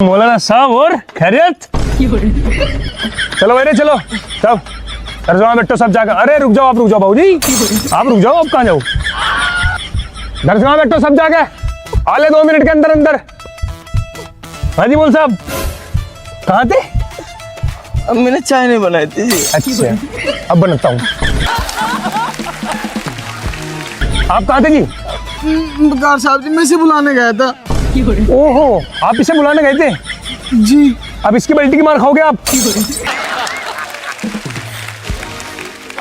मौलाना साहब और खैरियत। चलो बेटे चलो सब दरगाह में बैठो सब जाकर। अरे रुक जाओ, आप रुक जाओ बाबूजी, आप रुक जाओ, आप कहाँ जाओ? दरगाह में बैठो सब जाकर, आले 2 मिनट के अंदर अंदर। हाँ जी बोल साहब, कहाँ थे? अब मैंने चाय नहीं बनाई थी जी। अच्छा अब बनाता हूँ। आप कहाँ थे जी? बकार साहब जी, मैं इसे बुलाने गया था। ओहो, आप इसे बुलाने गए थे जी। अब इसकी बल्टी की मार खाओगे आप।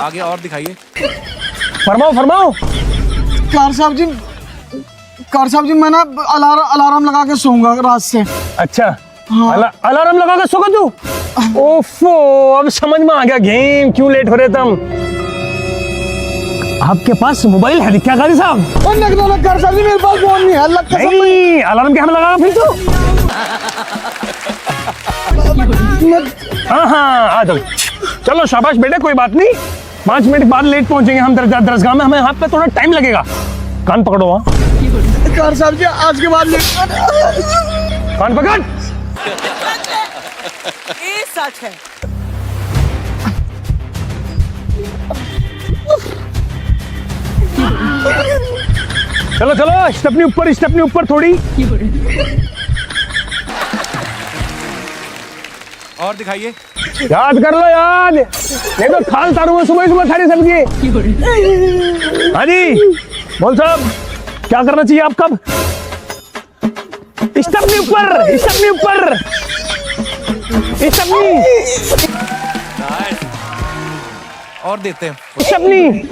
आगे और दिखाइए। फरमाओ फरमाओ। कार साहब जी मैं ना अलार्म लगा के सोऊंगा रात से। अच्छा हाँ। अलार्म लगा के सोगा तू? ओफो, अब समझ में आ गया गेम क्यों लेट हो रहे तुम। आपके पास मोबाइल है क्या गाजी साहब? कार साहब जी मेरे पास फोन नहीं है। अल्लाह कसम। नहीं, अलार्म क्या हम लगा फिर तो। हाँ हाँ आ जाओ। चलो शाबाश बेटे, कोई बात नहीं, 5 मिनट बाद लेट पहुंचेंगे हम दरगाह में, हमें यहाँ पे थोड़ा टाइम लगेगा। कान पकड़ो वहाँ। कार साहब जी आज के बाद कान पकड़। ये सच है। चलो चलो, स्टेपनी ऊपर थोड़ी। और दिखाइए। याद कर लो याद, नहीं तो खाल तारूंगा सुबह सुबह सारी सब्जी। हाँ जी बोल साहब, क्या करना चाहिए आपका? स्टेपनी ऊपर। और देते हैं। स्टेपनी।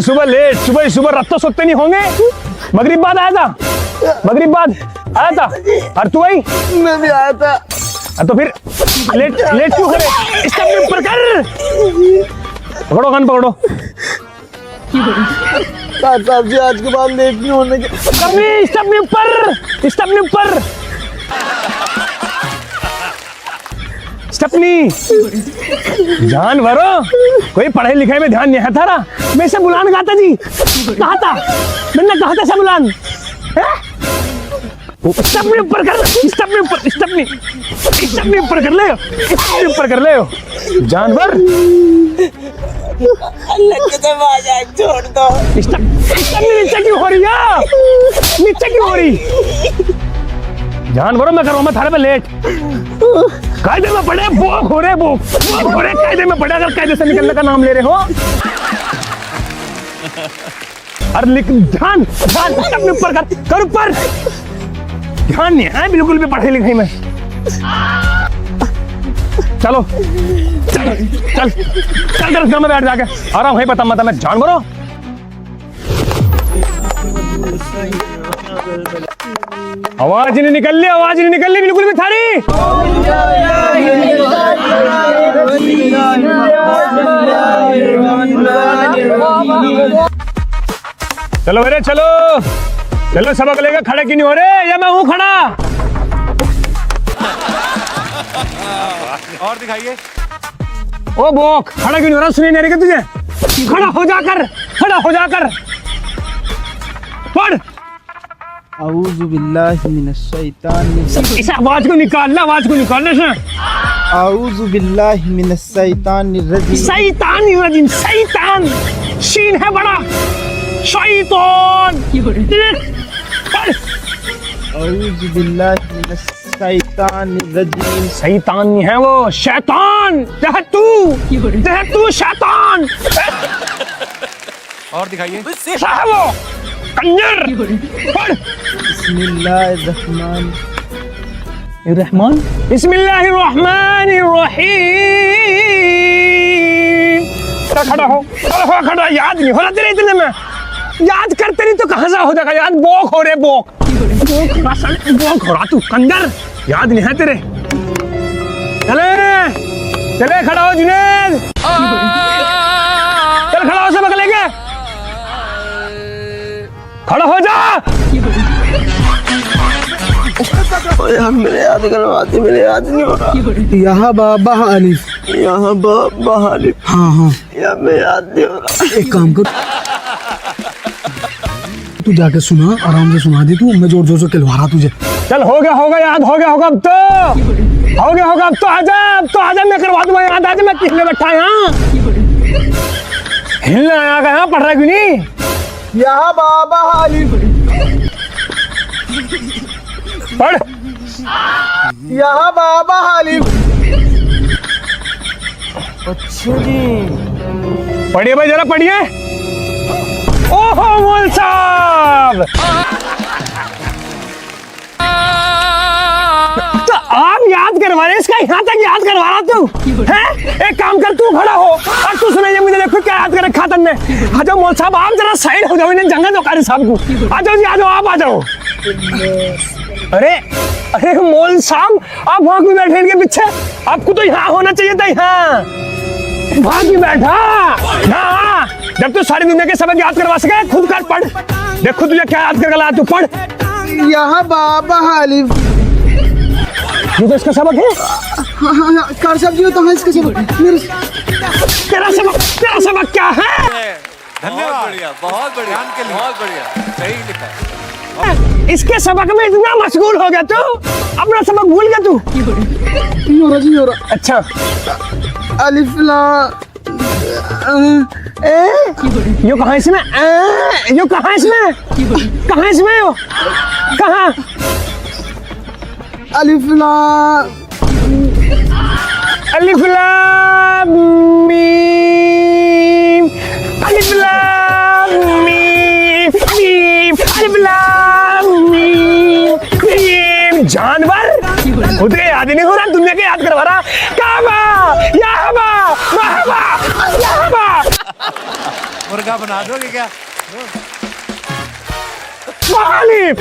सुबह लेट, सुबह रत्तो सोते नहीं होंगे। मगरिब बाद आया था। और तू आई? मैं भी आया था। तो फिर लेट क्यों हो रहे? स्टेपनी ऊपर कर। पकड़ो कान पकड़ो। कार साहब जी आज के बाद लेट नहीं होने के। स्टेपनी ऊपर। स्टेपनी। जानवरों, कोई पढ़ाई लिखाई में ध्यान नहीं है थारा। मैं इसे बुलान गया था जी। कहा था मैंने, कहा था बुलान। स्टेपनी ऊपर कर। स्टेपनी ऊपर कर ले। जानवर। अल्लाह के दरवाजा छोड़ दो। स्टेपनी नीचे क्यों हो रही? जानवरों, मैं करूँ मैं थारे पे लेट। कायदे में पड़े, बोक हो रहे कायदे में पड़े। अगर कायदे से निकलने का नाम ले रहे हो। अरे ध्यान स्टेपनी ऊपर कर ऊपर। ध्यान नहीं है बिल्कुल भी पढ़ाई लिखाई में। चल दरगाह में बैठ जाके आराम है। पता मैं जानवरों। आवाज नहीं निकल रही बिल्कुल भी थारी। चलो बेटे चलो सबक लेकर खड़े क्यों नहीं हो रहे? या मैं हूं खड़ा? और दिखाइए। ओ बोक, खड़ा क्यों नहीं हो रहा? सुनिए नहीं रही तुझे? खड़ा हो जाकर पढ़। औज़ु बिल्लाहि मिनश शैतानिर इस आवाज को निकालना से। औज़ु बिल्लाहि मिनश शैतानिर रजीम। शैतान शीन है बड़ा। शैतान। औज़ु बिल्लाहि मिनश शैतानिर रजीम। शैतान नहीं है वो, शैतान है तू शैतान। और दिखाइए। ऐसा है वो कंजर। पढ़। बिस्मिल्लाहिर्रहमानिर्रहीम। खड़ा। याद नहीं हो रहा तेरे इतने में। याद करते नहीं तो कहाँ से हो जाएगा याद? बोक हो रहा तू कंजर। याद नहीं है तेरे। चले खड़ा हो जुनैद। चल खड़ा हो, सबक लेके खड़ा हो जा। यार मेरे याद नहीं हो रहा। यहाँ बाबा हालिफ। हाँ। यार मैं याद नहीं हो रहा। एक काम कर, तू जाके सुना, आराम से सुना दी तू, मैं जोर जोर से खिलवा रहा तुझे। चल हो गया याद, हो गया होगा अब तो आजा मैं करवा दूंगा याद, आजा मैं किसने बैठा यहाँ हिलना आया यहाँ पढ़ रहा क्यों नहीं? या बाबा हालिफ, पढ़। या बाबा हालिफ। पढ़िए भाई जरा पढ़िए। ओहो मोल साहब, तो आप याद करवा रहे, इसका यहाँ तक याद करवा रहा तू है? एक काम कर, तू खड़ा हो और तू सुनाइए मुझे, देखो क्या याद कर रखा तुमने। आ जाओ मोल साहब, आप जरा साइड हो जाओ, इन्हें जंगा दो कारी साहब को। आ जाओ जी, आ जाओ, आप आ जाओ। अरे मोल साहब, आप वहां क्यों बैठे इनके पीछे? आपको तो यहाँ होना चाहिए था, यहाँ वहां क्यों बैठा? हाँ, जब तू सारी दुनिया के सबक याद करवा सके खुद कर पढ़। देखो तुझे क्या याद कर ला, तू पढ़। या बाबा हालिफ। ये तो इसका सबक है। हाँ, कार साहब जी, तो है इसका सबक। तेरा सबक क्या है? धन्यवाद, बढ़िया, बहुत बढ़िया, ध्यान के लिए बहुत बढ़िया, सही लिखा। इसके सबक में इतना मशगूल हो गया तू, अपना सबक भूल गया तू। हो रहा। अच्छा, अलिफ ला यो कहाँ इसमें? यो कहाँ इसमें? कहाँ इसमें यो? कहाँ? अलिफ ला अलिफ लाम मीम, अलिफ लाम मीम, अलिफ लाम मीम। जानवर खुद के याद ही नहीं हो रहा, दुनिया के याद करवा रहा। काबा, याहबा, महबा, याहबा। मुर्गा बना दोगे क्या? वाली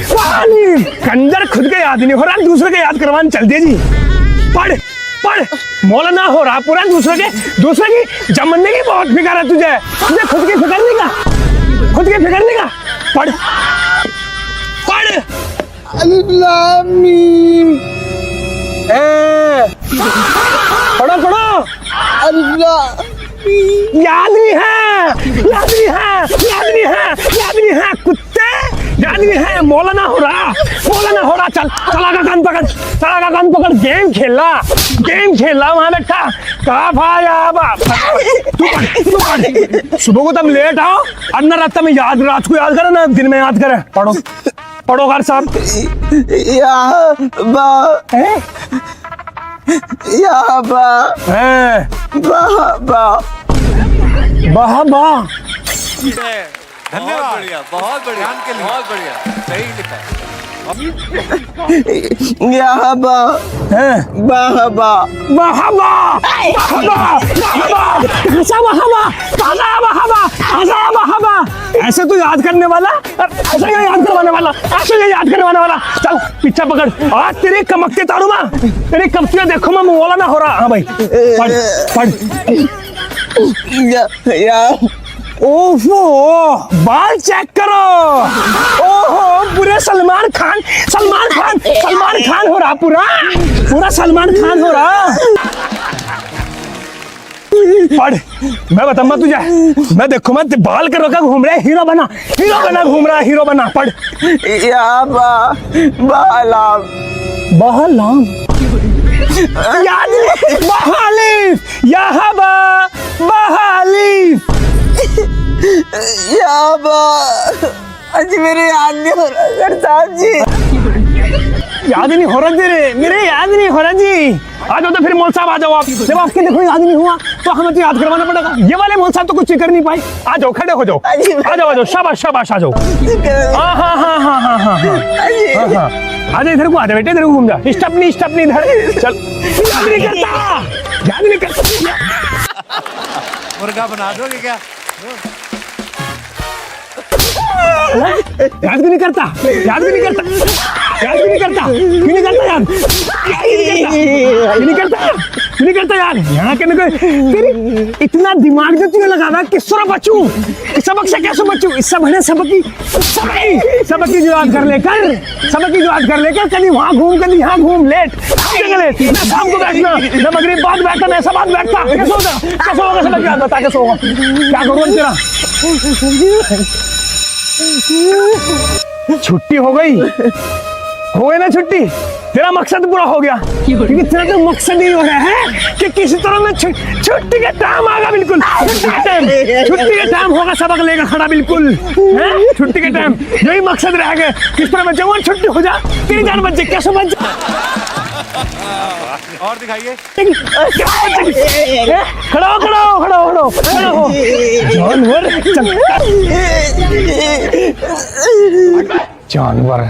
कंजर, खुद के याद ही नहीं हो रहा, दूसरे के याद करवाने चल दिए जी। पढ़ मौलाना हो रहा पूरा, दूसरे की जमने की बहुत फिक्र है तुझे खुद की फिक्र नहीं का। पढ़ अलिफ लाम मीम। पढ़ो। अलिफ ला याद नहीं है कुत्ते, याद नहीं है। मौलाना हो रहा। चला का कान पकड़, गेम खेलना वहां बैठा। तू पढ़। सुबह को तुम लेट आओ, अंदर रात में रात को याद करे ना, दिन में याद करे। पढ़ो कार साहब। बा धन्यवाद, बढ़िया, बहुत बढ़िया, ध्यान के लिए बहुत बढ़िया, सही लिखा। ऐसे तो याद करने वाला, ऐसे ये याद करवाने वाला। चल पीछा पकड़, आज तेरी कमकते तारू माँ, तेरी कमतियाँ देखो मैं मौलाना हो रहा। हाँ भाई पढ़। ओफो, बाल चेक करो। ओहो, पूरे सलमान खान हो रहा, पूरा सलमान खान हो रहा। पढ़, मैं बताऊंगा तुझे। मैं देखो, मैं बाल कर रखा घूम रहा है, हीरो बना। पढ़। बहलाम याद बहालिफ। आज मेरे याद नहीं हो रहा सर साहब जी। याद नहीं हो रहा तेरे, मेरे याद नहीं हो रहा जी। आ जाओ तो फिर मौल साहब, आ जाओ आप। जब आपके देखो याद नहीं हुआ तो हमें तो याद करवाना पड़ेगा। ये वाले मौल साहब तो कुछ कर नहीं पाए। आ जाओ, खड़े हो जाओ, आ जाओ। शाबाश, आ जाओ। हाँ। आ जाओ, इधर को आ जाओ बेटे, इधर को घूम जा। स्टपनी इधर। चल, याद नहीं करता। मुर्गा बना दोगे क्या? याद भी नहीं करता। यार यहाँ के तेरी इतना दिमाग जो तुझे लगा था, किस तरह बचूं, सबक से कैसे बचूं? इस सब है सबक की जो याद कर लेकर कभी वहाँ घूम, कभी यहाँ घूम, लेट मैं शाम को बैठना, मैं मगरिब बाद बैठता, मैं ऐसा बात बैठता। कैसे होगा सबक याद? बता कैसे होगा? क्या करूँ तेरा? छुट्टी हो गई ना छुट्टी। तेरा मकसद पूरा हो गया, क्योंकि तेरा तो मकसद ही हो गया है कि किसी तरह में छुट्टी का टाइम आएगा। बिल्कुल छुट्टी का टाइम होगा, सबक लेकर खड़ा बिल्कुल है। छुट्टी के टाइम यही मकसद रहेगा, किस तरह में जवान छुट्टी हो जा, तेरी जान बच जाए, कैसे बच जाए। और दिखाइए। खड़ा हो जानवर। जानवर